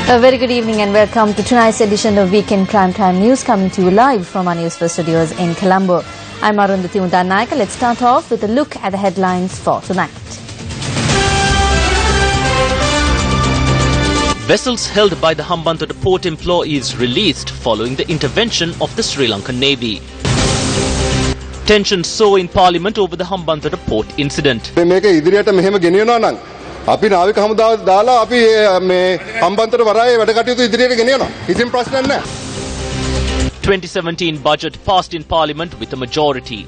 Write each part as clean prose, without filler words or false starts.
A very good evening and welcome to tonight's edition of Weekend Primetime News, coming to you live from our Newsfirst studios in Colombo. I'm Untitled. Let's start off with a look at the headlines for tonight. Vessels held by the Hambantota port employees released following the intervention of the Sri Lankan Navy. Tensions soar in Parliament over the Hambantota port incident. අපි නාවික හමුදාව දාලා අපි මේ හම්බන්තොට වරායේ වැඩ කටයුතු ඉදිරියට ගෙනියනවා. කිසිම ප්‍රශ්නයක් නැහැ. 2017 budget passed in Parliament with a majority.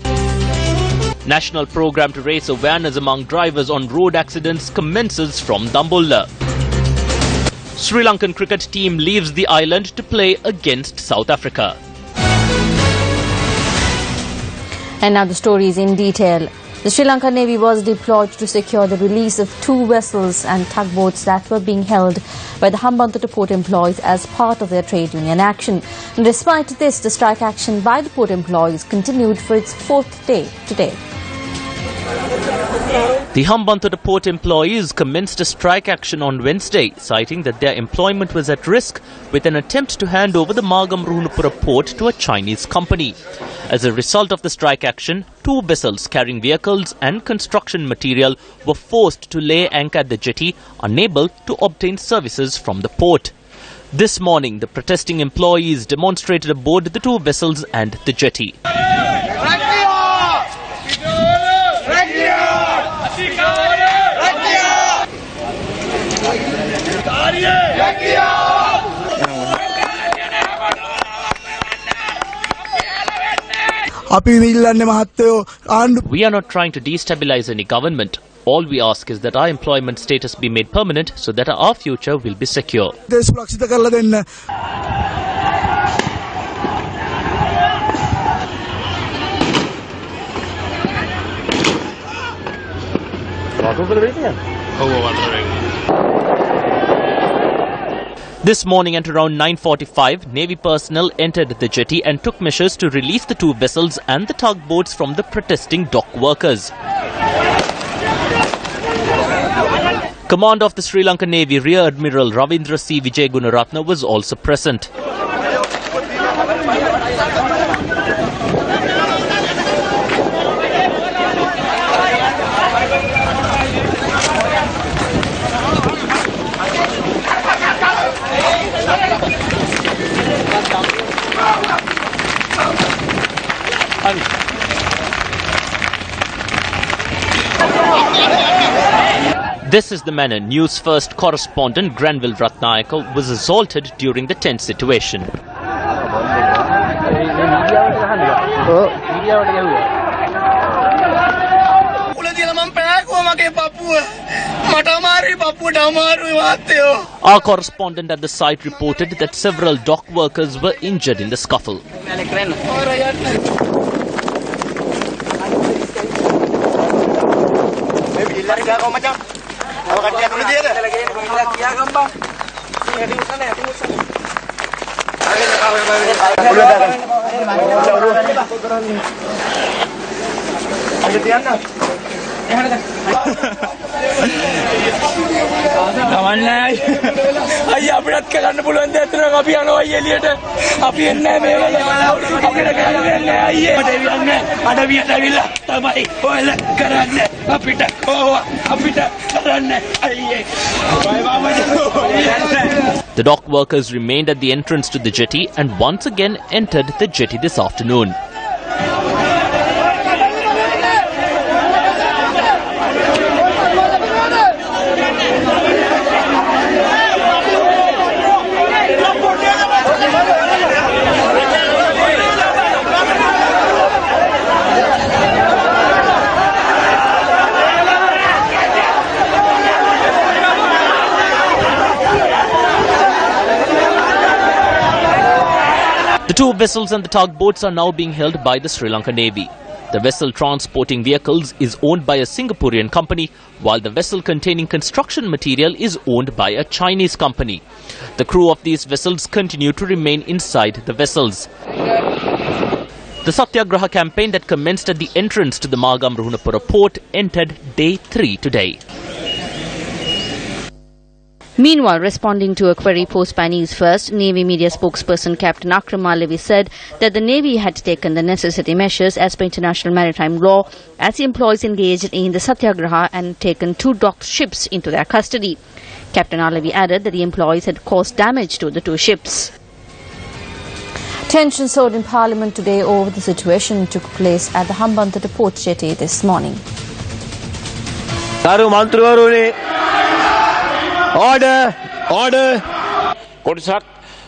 National program to raise awareness among drivers on road accidents commences from Dambulla. Sri Lankan cricket team leaves the island to play against South Africa. And now the stories in detail. The Sri Lankan Navy was deployed to secure the release of 2 vessels and tugboats that were being held by the Hambantota port employees as part of their trade union action. And despite this, the strike action by the port employees continued for its 4th day today. The Hambantota port employees commenced a strike action on Wednesday, citing that their employment was at risk with an attempt to hand over the Margamruhunapura port to a Chinese company. As a result of the strike action, 2 vessels carrying vehicles and construction material were forced to lay anchor at the jetty, unable to obtain services from the port. This morning, the protesting employees demonstrated aboard the 2 vessels and the jetty. We are not trying to destabilize any government. All we ask is that our employment status be made permanent so that our future will be secure. This morning at around 9:45, Navy personnel entered the jetty and took measures to release the 2 vessels and the tugboats from the protesting dock workers. Commander of the Sri Lankan Navy, Rear Admiral Ravindra C. Vijay Gunaratna was also present. This is the manner Newsfirst correspondent Granville Ratnayaka was assaulted during the tense situation. Our correspondent at the site reported that several dock workers were injured in the scuffle. The dock workers remained at the entrance to the jetty and once again entered the jetty this afternoon. The 2 vessels and the tugboats are now being held by the Sri Lankan Navy. The vessel transporting vehicles is owned by a Singaporean company, while the vessel containing construction material is owned by a Chinese company. The crew of these vessels continue to remain inside the vessels. The Satyagraha campaign that commenced at the entrance to the Margamruhunapura port entered day 3 today. Meanwhile, responding to a query posed by Newsfirst, Navy media spokesperson Captain Levy said that the Navy had taken the necessary measures as per international maritime law as the employees engaged in the Satyagraha and taken 2 docked ships into their custody. Captain Levy added that the employees had caused damage to the 2 ships. Tension soared in Parliament today over the situation took place at the Hambantota port jetty this morning. Order!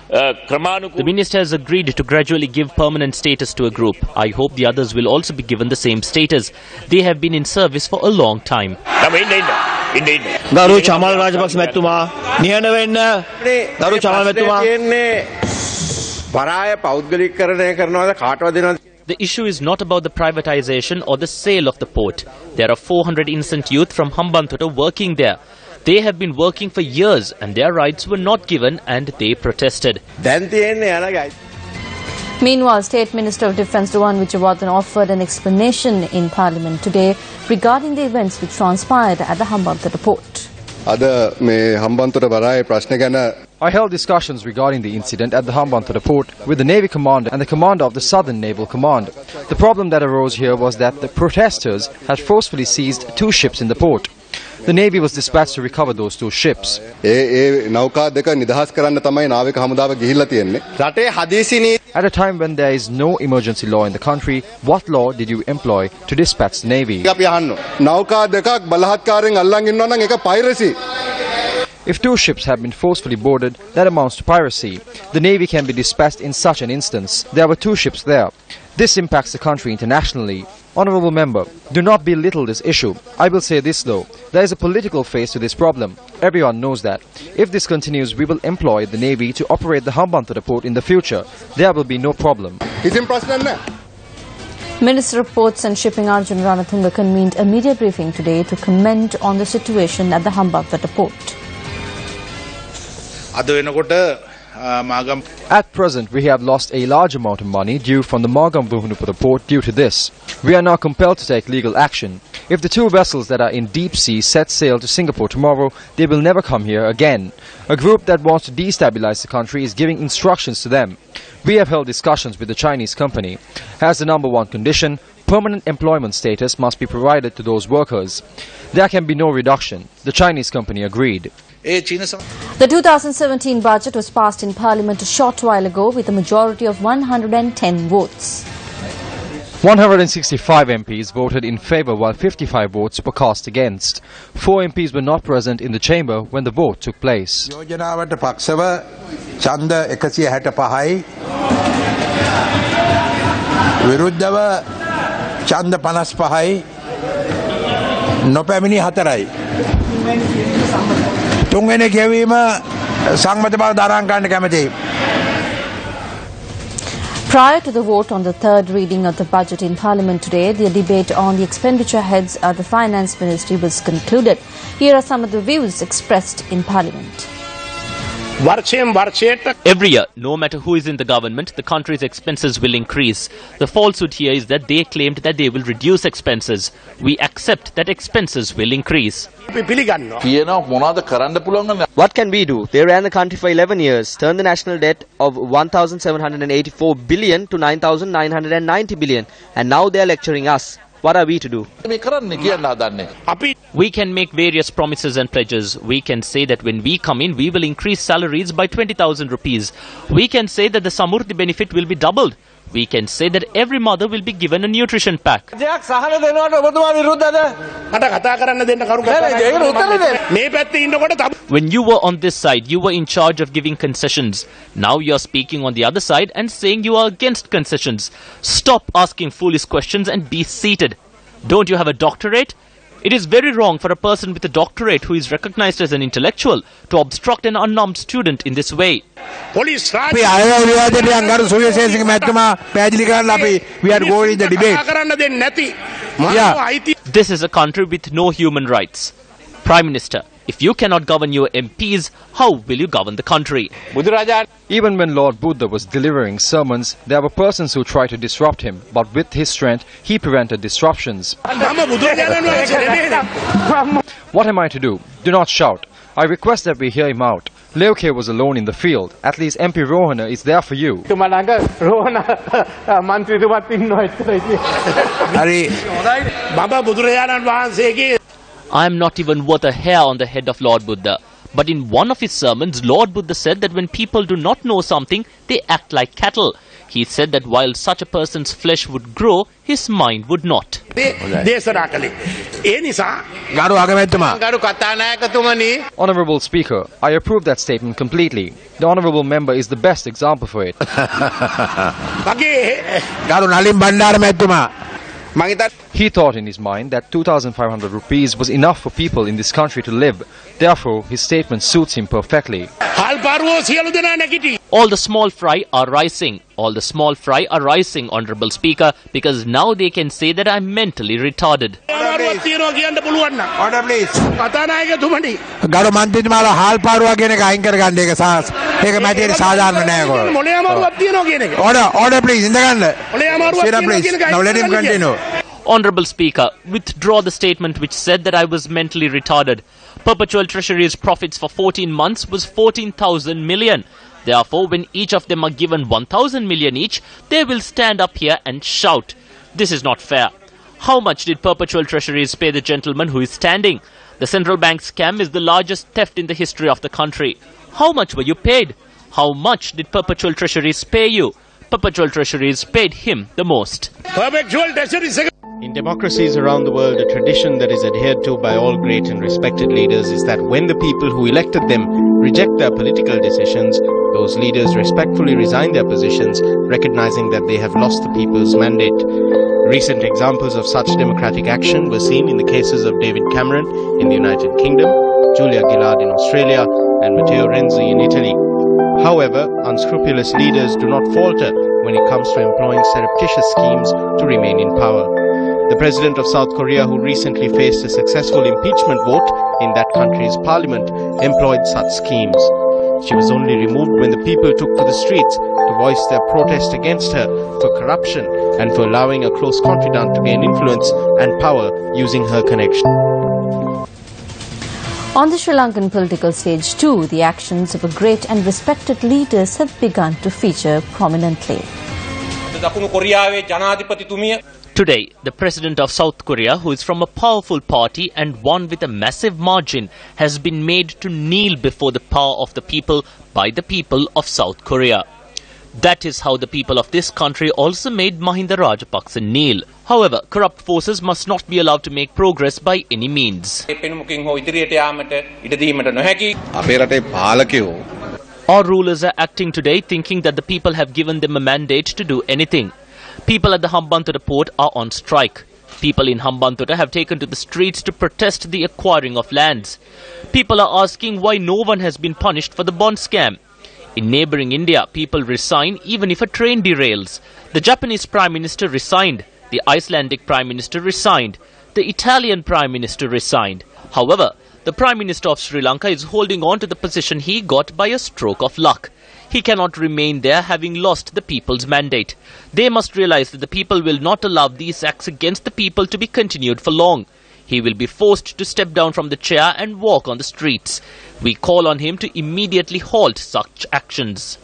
The minister has agreed to gradually give permanent status to a group. I hope the others will also be given the same status. They have been in service for a long time. Garu Chamal Rajapaksa Mettuma, Nihana Venna, Garu Chamal Mettuma. The issue is not about the privatization or the sale of the port. There are 400 innocent youth from Hambantota working there. They have been working for years and their rights were not given and they protested. Meanwhile, State Minister of Defence Dewan Wijewardene offered an explanation in Parliament today regarding the events which transpired at the Hambantota port. I held discussions regarding the incident at the Hambantota port with the Navy Commander and the Commander of the Southern Naval Command. The problem that arose here was that the protesters had forcefully seized 2 ships in the port. The Navy was dispatched to recover those 2 ships. At a time when there is no emergency law in the country, what law did you employ to dispatch the Navy? If 2 ships have been forcefully boarded, that amounts to piracy. The Navy can be dispatched in such an instance. There were 2 ships there. This impacts the country internationally. Honourable Member, do not belittle this issue. I will say this though, there is a political phase to this problem. Everyone knows that. If this continues, we will employ the Navy to operate the Hambantota port in the future. There will be no problem. Minister of Ports and Shipping Arjun Ranatunga convened a media briefing today to comment on the situation at the Hambantota port. At present, we have lost a large amount of money due from the Magam-Buhunupura port due to this. We are now compelled to take legal action. If the 2 vessels that are in deep sea set sail to Singapore tomorrow, they will never come here again. A group that wants to destabilize the country is giving instructions to them. We have held discussions with the Chinese company. As the number 1 condition, permanent employment status must be provided to those workers. There can be no reduction. The Chinese company agreed. The 2017 budget was passed in Parliament a short while ago with a majority of 110 votes. 165 MPs voted in favour while 55 votes were cast against. 4 MPs were not present in the chamber when the vote took place. Prior to the vote on the 3rd reading of the budget in Parliament today, the debate on the expenditure heads of the Finance Ministry was concluded. Here are some of the views expressed in Parliament. Every year, no matter who is in the government, the country's expenses will increase. The falsehood here is that they claimed that they will reduce expenses. We accept that expenses will increase. What can we do? They ran the country for 11 years, turned the national debt of 1,784 billion to 9,990 billion, and now they are lecturing us. What are we to do? We can make various promises and pledges. We can say that when we come in, we will increase salaries by 20,000 rupees. We can say that the Samurti benefit will be doubled. We can say that every mother will be given a nutrition pack. When you were on this side, you were in charge of giving concessions. Now you are speaking on the other side and saying you are against concessions. Stop asking foolish questions and be seated. Don't you have a doctorate? It is very wrong for a person with a doctorate who is recognized as an intellectual to obstruct an unarmed student in this way. We are going in the debate. This is a country with no human rights. Prime Minister, if you cannot govern your MPs, how will you govern the country? Even when Lord Buddha was delivering sermons, there were persons who tried to disrupt him, but with his strength, he prevented disruptions. What am I to do? Do not shout. I request that we hear him out. Lk was alone in the field. At least MP Rohana is there for you. I am not even worth a hair on the head of Lord Buddha. But in one of his sermons, Lord Buddha said that when people do not know something, they act like cattle. He said that while such a person's flesh would grow, his mind would not. Honourable Speaker, I approve that statement completely. The Honourable Member is the best example for it. He thought in his mind that 2,500 rupees was enough for people in this country to live. Therefore, his statement suits him perfectly. All the small fry are rising. All the small fry are rising, Honourable Speaker, because now they can say that I'm mentally retarded. Order, please. Garu Mantinmala hal paruwa කියන එක අයින් කරගන්න ඒක ඒක මැටියට සාධාරණ නෑ කොහොමද? Order, please. ඉඳගන්න. Sit up, please. Now let him continue. Honourable Speaker, withdraw the statement which said that I was mentally retarded. Perpetual Treasury's profits for 14 months was 14,000 million. Therefore, when each of them are given 1,000 million each, they will stand up here and shout. This is not fair. How much did Perpetual Treasuries pay the gentleman who is standing? The central bank scam is the largest theft in the history of the country. How much were you paid? How much did Perpetual Treasuries pay you? Perpetual Treasuries paid him the most. In democracies around the world, a tradition that is adhered to by all great and respected leaders is that when the people who elected them reject their political decisions, those leaders respectfully resign their positions, recognizing that they have lost the people's mandate. Recent examples of such democratic action were seen in the cases of David Cameron in the United Kingdom, Julia Gillard in Australia, and Matteo Renzi in Italy. However, unscrupulous leaders do not falter when it comes to employing surreptitious schemes to remain in power. The president of South Korea, who recently faced a successful impeachment vote in that country's parliament, employed such schemes. She was only removed when the people took to the streets to voice their protest against her for corruption and for allowing a close confidant to gain influence and power using her connection. On the Sri Lankan political stage too, the actions of a great and respected leaders have begun to feature prominently. Today, the president of South Korea, who is from a powerful party and won with a massive margin, has been made to kneel before the power of the people by the people of South Korea. That is how the people of this country also made Mahinda Rajapaksa kneel. However, corrupt forces must not be allowed to make progress by any means. Our rulers are acting today thinking that the people have given them a mandate to do anything. People at the Hambantota port are on strike. People in Hambantota have taken to the streets to protest the acquiring of lands. People are asking why no one has been punished for the bond scam. In neighbouring India, people resign even if a train derails. The Japanese Prime Minister resigned. The Icelandic Prime Minister resigned. The Italian Prime Minister resigned. However, the Prime Minister of Sri Lanka is holding on to the position he got by a stroke of luck. He cannot remain there having lost the people's mandate. They must realize that the people will not allow these acts against the people to be continued for long. He will be forced to step down from the chair and walk on the streets. We call on him to immediately halt such actions.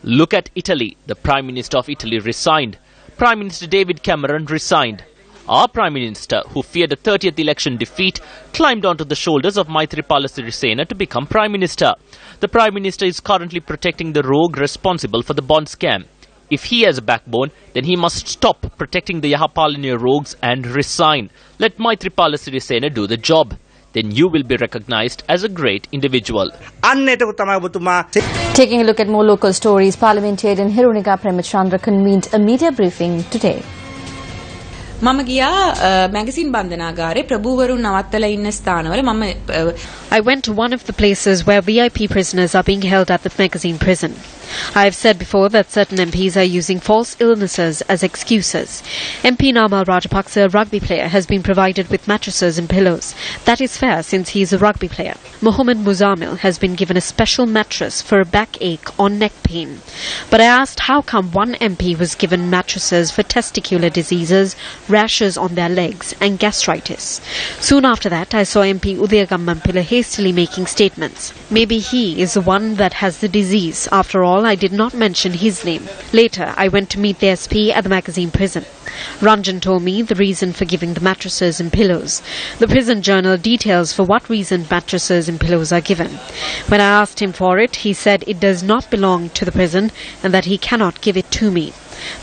Look at Italy. The Prime Minister of Italy resigned. Prime Minister David Cameron resigned. Our Prime Minister, who feared a 30th election defeat, climbed onto the shoulders of Maithripala Sirisena to become Prime Minister. The Prime Minister is currently protecting the rogue responsible for the bond scam. If he has a backbone, then he must stop protecting the Yahapalanya rogues and resign. Let Maithripala Sirisena do the job. Then you will be recognized as a great individual. Taking a look at more local stories, Parliamentarian Hirunika Premachandra convened a media briefing today. I went to one of the places where VIP prisoners are being held at the magazine prison. I have said before that certain MPs are using false illnesses as excuses. MP Namal Rajapaksa, a rugby player, has been provided with mattresses and pillows. That is fair since he is a rugby player. Mohammed Muzamil has been given a special mattress for a backache or neck pain. But I asked how come one MP was given mattresses for testicular diseases, rashes on their legs and gastritis. Soon after that, I saw MP Udayagammampila hastily making statements. Maybe he is the one that has the disease. After all, I did not mention his name. Later, I went to meet the SP at the magazine prison. Ranjan told me the reason for giving the mattresses and pillows. The prison journal details for what reason mattresses and pillows are given. When I asked him for it, he said it does not belong to the prison and that he cannot give it to me.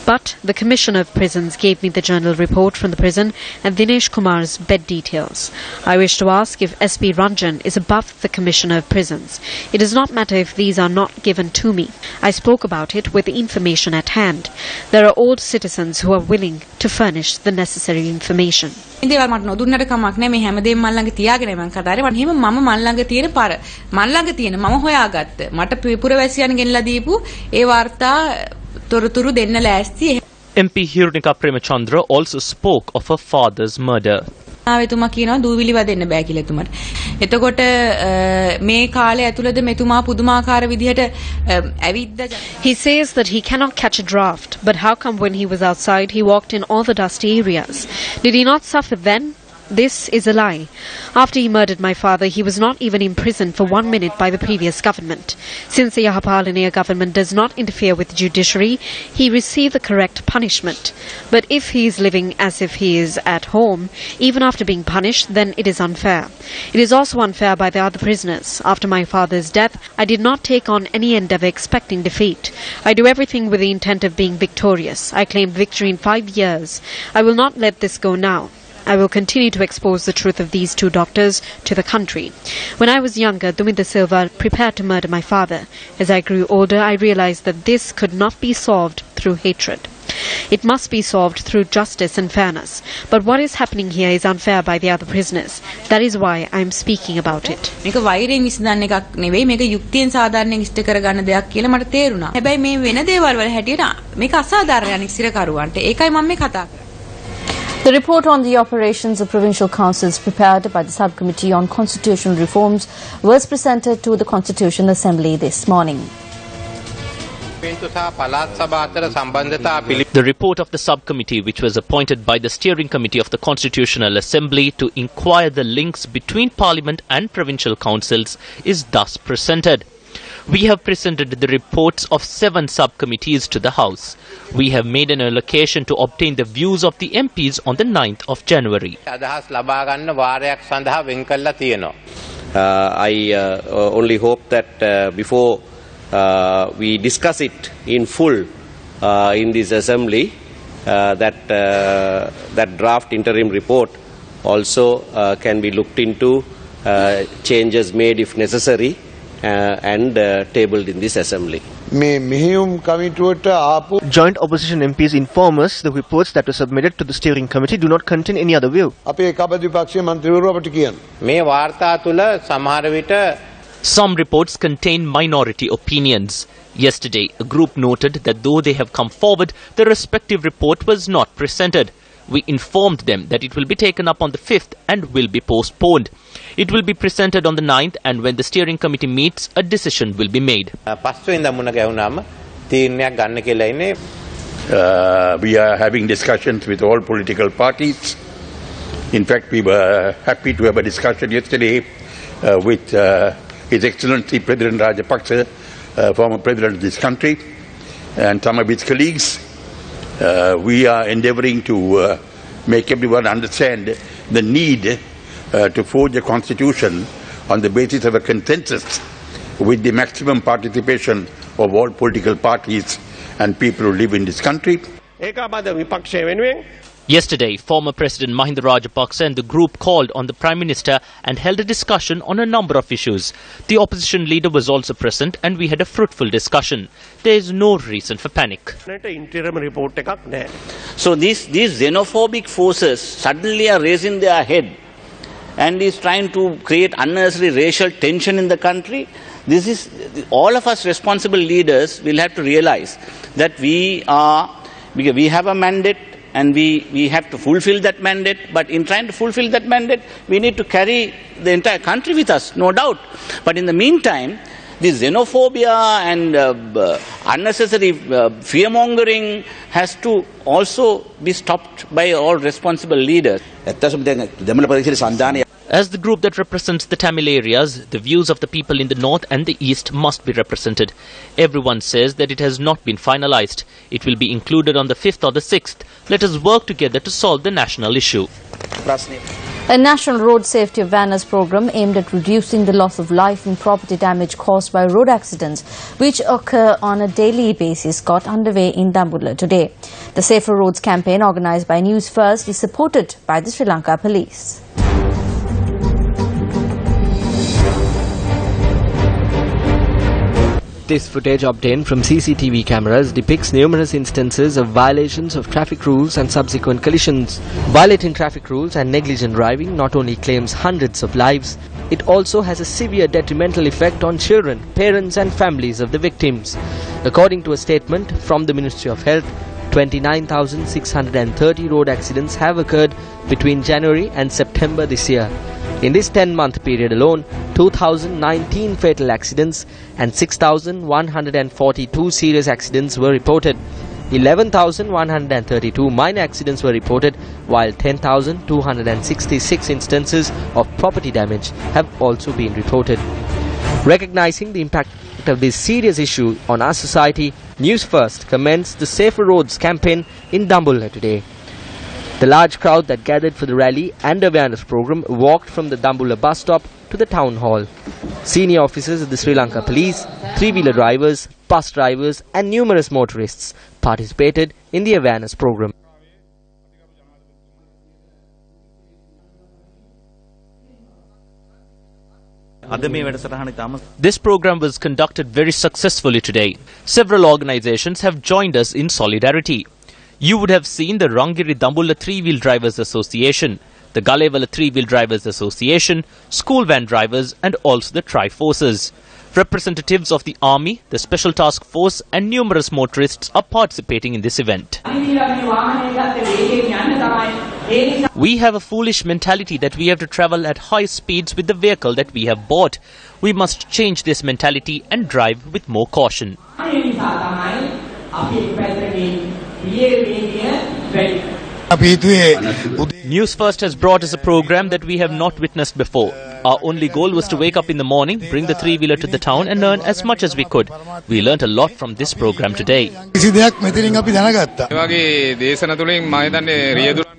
But the Commissioner of Prisons gave me the journal report from the prison and Dinesh Kumar's bed details. I wish to ask if SP Ranjan is above the Commissioner of Prisons. It does not matter if these are not given to me. I spoke about it with the information at hand. There are old citizens who are willing to furnish the necessary information. දේවල් මට නොදුන්නට කමක් නැහැ මේ හැමදේම මන් ළඟ තියාගෙන මම කතා කරේ මම මම මන් ළඟ තියෙන පාර මන් ළඟ තියෙන මම හොයාගත්ත මට පුරවැසියන් ගෙනලා දීපු ඒ වාර්තා තොරතුරු දෙන්න ලෑස්ති. MP Hirunika Premachandra also spoke of her father's murder. එතුමා කියනවා දූවිලි වදින්න බෑ කියලා එතුමාට. එතකොට මේ කාලය ඇතුළත මෙතුමා පුදුමාකාර විදිහට ඇවිද්දා. He says that he cannot catch a draft, but how come when he was outside he walked in all the dusty areas? Did he not suffer then? This is a lie. After he murdered my father, he was not even imprisoned for 1 minute by the previous government. Since the Yahapalaniya government does not interfere with the judiciary, he received the correct punishment. But if he is living as if he is at home, even after being punished, then it is unfair. It is also unfair by the other prisoners. After my father's death, I did not take on any endeavour expecting defeat. I do everything with the intent of being victorious. I claimed victory in 5 years. I will not let this go now. I will continue to expose the truth of these two doctors to the country. When I was younger, Duminda Silva prepared to murder my father. As I grew older, I realized that this could not be solved through hatred. It must be solved through justice and fairness. But what is happening here is unfair by the other prisoners. That is why I am speaking about it. මේක වෛරයෙන් විසඳන්න එකක් නෙවෙයි මේක යුක්තියෙන් සාධාරණයෙන් ඉෂ්ට කරගන්න දෙයක් කියලා මට තේරුණා. හැබැයි මේ වෙන දේවල් වල හැටියට මේක අසාධාරණ අනික් සිරකරුවන්ට. ඒකයි මම මේ කතා කරන්නේ. The report on the operations of provincial councils prepared by the Subcommittee on Constitutional Reforms was presented to the Constitutional Assembly this morning. The report of the subcommittee, which was appointed by the Steering Committee of the Constitutional Assembly to inquire the links between Parliament and provincial councils, is thus presented. We have presented the reports of 7 subcommittees to the House. We have made an allocation to obtain the views of the MPs on the 9th of January. I only hope that before we discuss it in full in this assembly, that draft interim report also can be looked into, changes made if necessary, and tabled in this assembly. Joint opposition MPs inform us the reports that were submitted to the steering committee do not contain any other view. Some reports contain minority opinions. Yesterday, a group noted that though they have come forward, the respective report was not presented. We informed them that it will be taken up on the 5th and will be postponed. It will be presented on the 9th, and when the steering committee meets, a decision will be made. We are having discussions with all political parties. In fact, we were happy to have a discussion yesterday with His Excellency President Rajapaksa, former President of this country, and some of his colleagues. We are endeavouring to make everyone understand the need to forge a constitution on the basis of a consensus with the maximum participation of all political parties and people who live in this country. Yesterday, former President Mahinda Rajapaksa and the group called on the Prime Minister and held a discussion on a number of issues. The opposition leader was also present and we had a fruitful discussion. There is no reason for panic. So these xenophobic forces suddenly are raising their head and is trying to create unnecessary racial tension in the country. this is, all of us responsible leaders will have to realize that we have a mandate and we have to fulfill that mandate, but in trying to fulfill that mandate, we need to carry the entire country with us, no doubt. But in the meantime, this xenophobia and unnecessary fear-mongering has to also be stopped by all responsible leaders. As the group that represents the Tamil areas, the views of the people in the north and the east must be represented. Everyone says that it has not been finalized. It will be included on the 5th or the 6th. Let us work together to solve the national issue. A national road safety awareness program aimed at reducing the loss of life and property damage caused by road accidents, which occur on a daily basis, got underway in Dambulla today. The Safer Roads campaign, organized by Newsfirst, is supported by the Sri Lanka Police. This footage obtained from CCTV cameras depicts numerous instances of violations of traffic rules and subsequent collisions. Violating traffic rules and negligent driving not only claims hundreds of lives, it also has a severe detrimental effect on children, parents and families of the victims. According to a statement from the Ministry of Health, 29,630 road accidents have occurred between January and September this year. In this 10-month period alone, 2,019 fatal accidents and 6,142 serious accidents were reported. 11,132 minor accidents were reported, while 10,266 instances of property damage have also been reported. Recognizing the impact of this serious issue on our society, Newsfirst commenced the Safer Roads campaign in Dambulla today. The large crowd that gathered for the rally and awareness program walked from the Dambulla bus stop to the town hall. Senior officers of the Sri Lanka Police, three-wheeler drivers, bus drivers and numerous motorists participated in the awareness program. This program was conducted very successfully today. Several organizations have joined us in solidarity. You would have seen the Rangiri Dambulla Three-Wheel Drivers Association, the Galevala Three-Wheel Drivers Association, school van drivers and also the Tri-Forces. Representatives of the Army, the Special Task Force and numerous motorists are participating in this event. We have a foolish mentality that we have to travel at high speeds with the vehicle that we have bought. We must change this mentality and drive with more caution. Newsfirst has brought us a program that we have not witnessed before. Our only goal was to wake up in the morning, bring the three-wheeler to the town and learn as much as we could. We learnt a lot from this program today.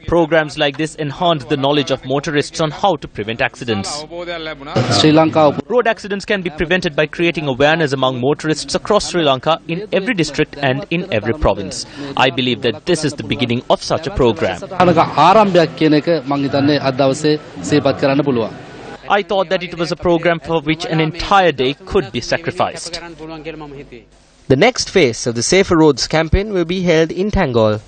Programs like this enhance the knowledge of motorists on how to prevent accidents. Road accidents can be prevented by creating awareness among motorists across Sri Lanka in every district and in every province. I believe that this is the beginning of such a program. I thought that it was a program for which an entire day could be sacrificed. The next phase of the Safer Roads campaign will be held in Tangol.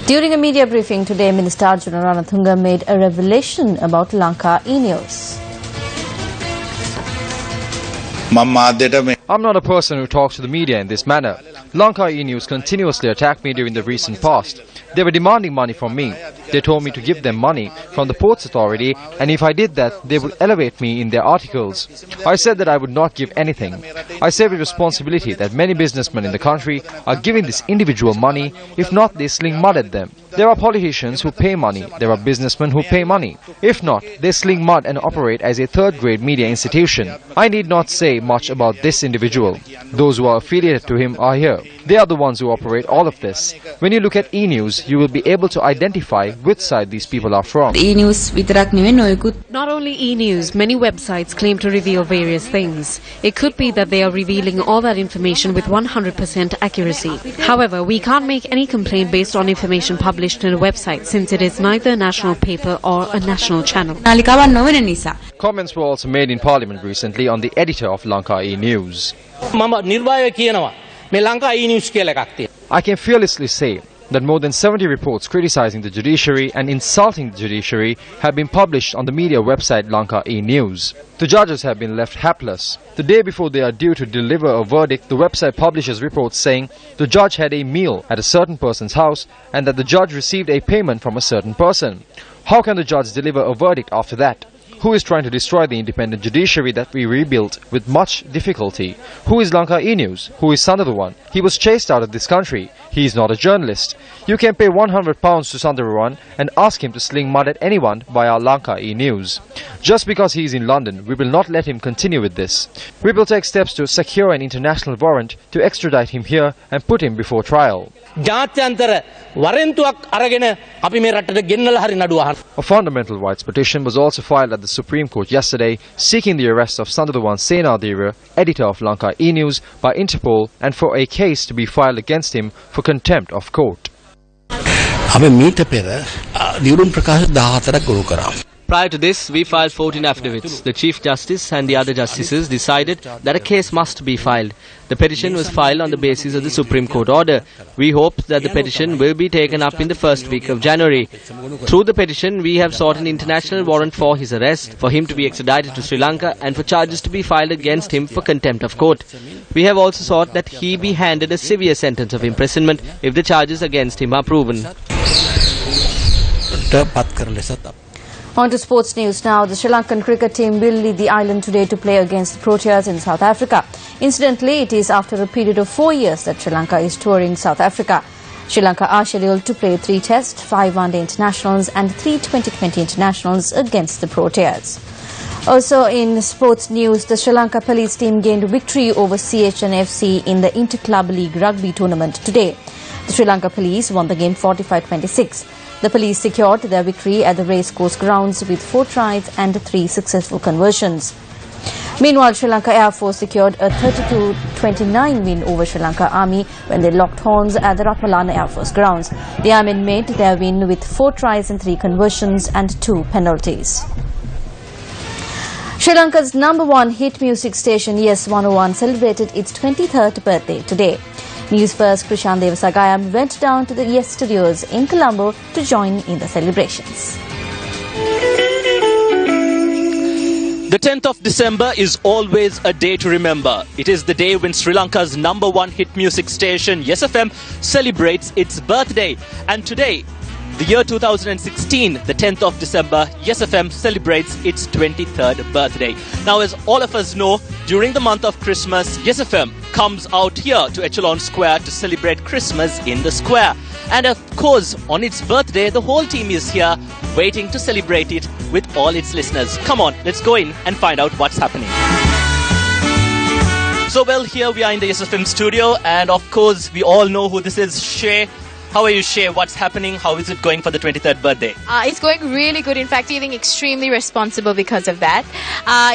During a media briefing today, Minister Arjuna Ranatunga made a revelation about Lanka e-News. I'm not a person who talks to the media in this manner. Lanka e-News continuously attacked me during the recent past. They were demanding money from me. They told me to give them money from the Ports Authority, and if I did that, they would elevate me in their articles. I said that I would not give anything. I say with responsibility that many businessmen in the country are giving this individual money. If not, they sling mud at them. There are politicians who pay money. There are businessmen who pay money. If not, they sling mud and operate as a third-grade media institution. I need not say much about this individual. Those who are affiliated to him are here. They are the ones who operate all of this. When you look at e-News, you will be able to identify which side these people are from. Not only e-News, many websites claim to reveal various things. It could be that they are revealing all that information with 100% accuracy. However, we can't make any complaint based on information published in a website, since it is neither a national paper or a national channel. Comments were also made in Parliament recently on the editor of Lanka e-News. I can fearlessly say that more than 70 reports criticizing the judiciary and insulting the judiciary have been published on the media website Lanka e-News. The judges have been left hapless. The day before they are due to deliver a verdict, the website publishes reports saying the judge had a meal at a certain person's house and that the judge received a payment from a certain person. How can the judge deliver a verdict after that? Who is trying to destroy the independent judiciary that we rebuilt with much difficulty? Who is Lanka e-News? Who is Sandarawan? He was chased out of this country. He is not a journalist. You can pay £100 to Sandarawan and ask him to sling mud at anyone via Lanka e-News. Just because he is in London, we will not let him continue with this. We will take steps to secure an international warrant to extradite him here and put him before trial. A fundamental rights petition was also filed at the Supreme Court yesterday, seeking the arrest of Sandarawan Senadira, editor of Lanka e-News, by Interpol and for a case to be filed against him for contempt of court. Prior to this, we filed 14 affidavits. The Chief Justice and the other justices decided that a case must be filed. The petition was filed on the basis of the Supreme Court order. We hope that the petition will be taken up in the first week of January. Through the petition, we have sought an international warrant for his arrest, for him to be extradited to Sri Lanka and for charges to be filed against him for contempt of court. We have also sought that he be handed a severe sentence of imprisonment if the charges against him are proven. On to sports news now. The Sri Lankan cricket team will leave the island today to play against the Proteas in South Africa. Incidentally, it is after a period of 4 years that Sri Lanka is touring South Africa. Sri Lanka are scheduled to play 3 Test, 5 One-Day internationals and 3 T20 internationals against the Proteas. Also in sports news, the Sri Lanka police team gained victory over CHNFC in the Inter-Club League Rugby tournament today. The Sri Lanka police won the game 45-26. The police secured their victory at the racecourse grounds with 4 tries and 3 successful conversions. Meanwhile, Sri Lanka Air Force secured a 32-29 win over Sri Lanka Army when they locked horns at the Ratmalana Air Force grounds. The Army made their win with 4 tries and 3 conversions and 2 penalties. Sri Lanka's #1 hit music station Yes 101 celebrated its 23rd birthday today. Newsfirst Krishan Devasagayam went down to the Yes Studios in Colombo to join in the celebrations. The 10th of December is always a day to remember. It is the day when Sri Lanka's #1 hit music station Yes FM celebrates its birthday. And today, the year 2016, the 10th of December, Yes FM celebrates its 23rd birthday. Now, as all of us know, during the month of Christmas, Yes FM comes out here to Echelon Square to celebrate Christmas in the square. And of course, on its birthday, the whole team is here waiting to celebrate it with all its listeners. Come on, let's go in and find out what's happening. So, well, here we are in the Yes FM studio, and of course, we all know who this is, Shay. How are you, Shay? What's happening? How is it going for the 23rd birthday? It's going really good. In fact, feeling extremely responsible because of that.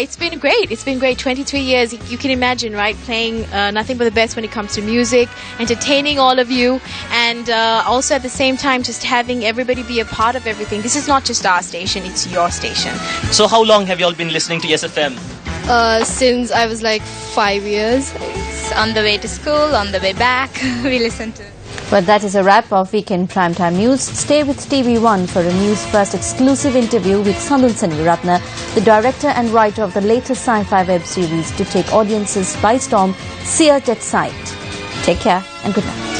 It's been great. It's been great. 23 years. You can imagine, right? Playing nothing but the best when it comes to music, entertaining all of you, and also at the same time just having everybody be a part of everything. This is not just our station. It's your station. So how long have you all been listening to Yes FM? Since I was like 5 years. It's on the way to school, on the way back. We listen to it. But that is a wrap of Weekend Primetime News. Stay with TV1 for a News First exclusive interview with Sandul Senviratna, the director and writer of the latest sci-fi web series to take audiences by storm, Search at Sight. Take care and good night.